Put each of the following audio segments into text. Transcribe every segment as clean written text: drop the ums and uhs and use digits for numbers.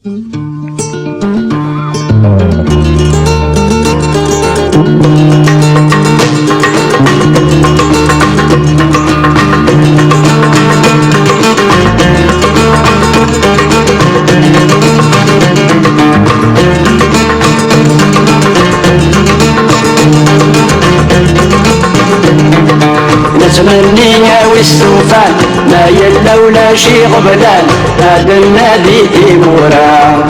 نتمني والسوفان ما يلولا شي غبلان هذا النادي تيمورا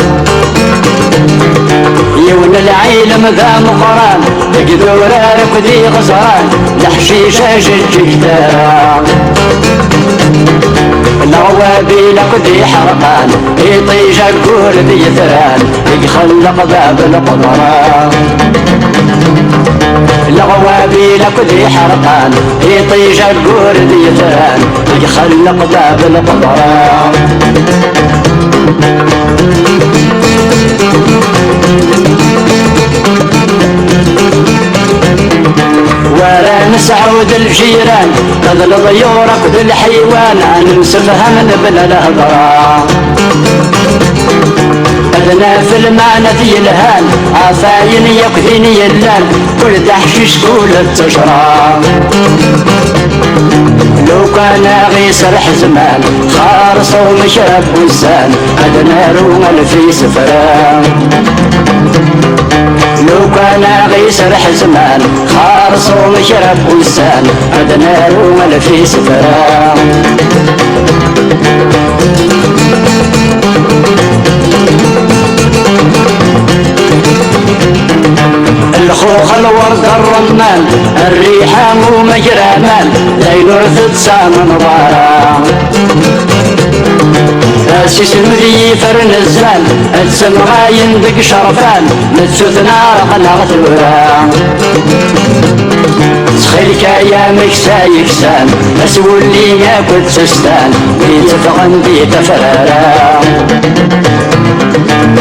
يون العيلم ذا مقران بقدورة ركدي غزران لحشيشة جدجدارا العوابي لقدي حرقان يطيج الكور ذي ثران يخلق باب القدران العوابي لقدي حرقان يطيج الكور ذي ثران يخلق باب القدران ورا نسعود الجيران قد الضيور قد الحيوان نمسفها من ابن الهضرة أدنى في المعنى ذي الهان عفاين يقذين يلان كل تحشيش كل التجرى لو كان غيسر حزمان خارص ومشرب وسان أدنى روما في سفران لو كان غيسر حزمان خارص ومشرب وسان أدنى روما في سفران الخوخ الورد الرمان الريحان ومجرامان ليل رثت سامن ضارا اسيس المذي فرن الزمان السمغا يندق شرفان نتسوث نار قناغ ثورا سخيلك يا مكسا يكسان اسول لي ياكل سستان بيتفغن بيتفرارا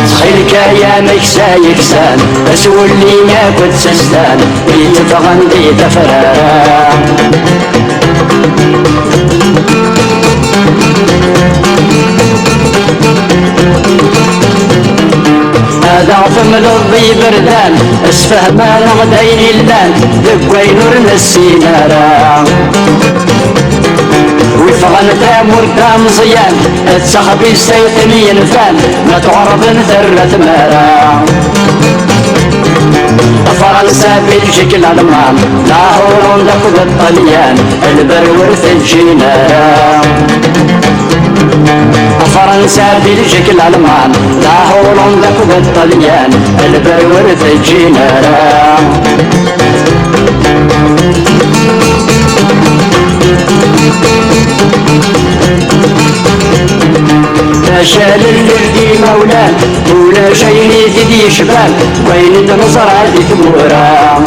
سخيلك يا مكسا يكسان اسول لي ياكل سستان بيتفغن بيتفرارا هذا فم الضي بردان اسفه ما نغدين اللان ذكوي نور السينارا وفغن تامور دام زيان الصحبي السيطني ينفان ما تعرف ثرة مارا فرنسا بلجيك الألمان لاهور لقد الطليان البرورث الجينارا فرنسا بلجيك الألمان لاهور لقد الطليان البرورث الجينارا شال اللي مولان ولا شيء ذي شبان وين تنصر هذه ثمورا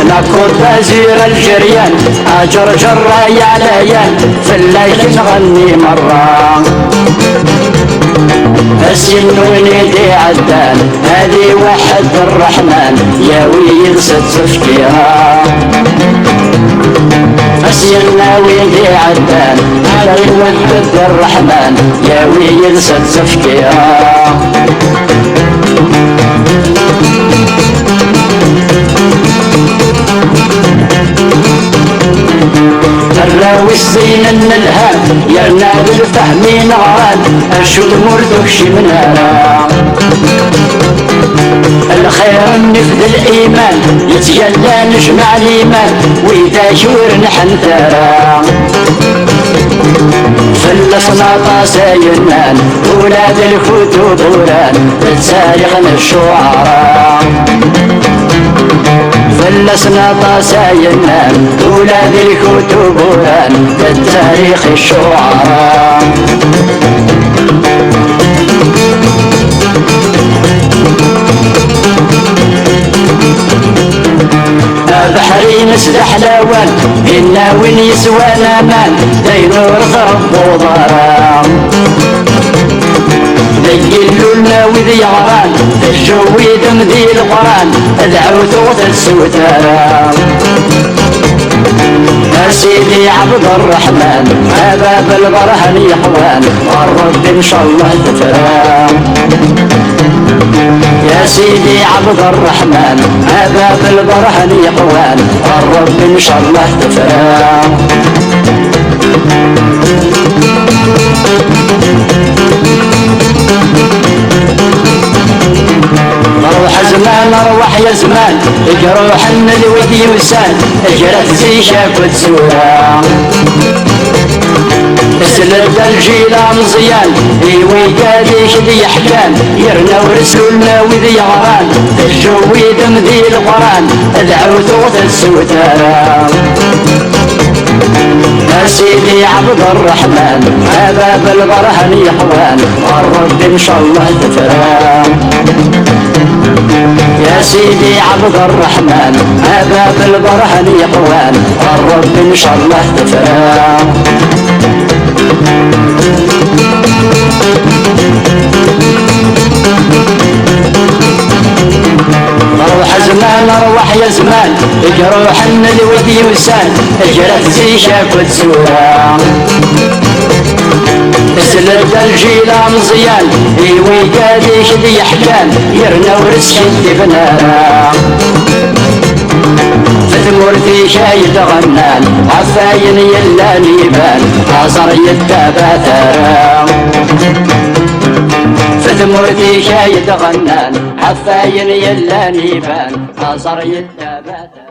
نقود بازير الجريان اجر جرى يا ليان في الليل نغني مرة السن ونيدي عدان هذه وحد الرحمن يا ويل ست تفكيرها السن ونيدي عدان هذه وحد الرحمن يا ويل ست تفكيرها الراوي الزين النلهان يرنا بالفهم نغران الشد مردكش منها الخير النفذ الإيمان يتجلى نجمع الإيمان وإذا شور نحنترا فلسنا طاسينان ولاد الكتب وران تسارقنا الشعراء فلسنا طاسينان ولاد الكتب وران التاريخ الشعراء بحري نسد حلاوان إنا وين يسوانا مان دينور ضرب وضرام ديلو لنا وذي عران الجوي دم ذي القران العوث وث السوترام يا سيدي عبد الرحمن باب البرهن يحوان والرب ان شاء الله تفرام. يا سيدي عبد الرحمن باب البرهن يحوان والرب ان شاء الله تفرام. روح زمان روح يا زمان اجروح الودي وسان اجرت زي شافت سورة سلد الجيلان زيان ايوي قادي شدي حكان يرنا ورسولنا وذي غران الجوي دم ذي القران ادعو ثوت السوتارا. يا سيدي عبد الرحمن باب البرهن يحوان والرب ان شاء الله تفرام. يا سيدي عبد الرحمن باب البرهن يحوان والرب ان شاء الله تفرام. روح زمان روح يا زمان اجروح الودي وسان اجرت زي شافت سورة سلد الجيلان زيان ايوي قادي شدي حكان يرنا ورس شدي بنارا. فتمر في شايد غنان عفاين يلا نيبان عصر يتاباترا. فتمر في شايد غنان عفاين يلا نيبان عصر يتاباترا.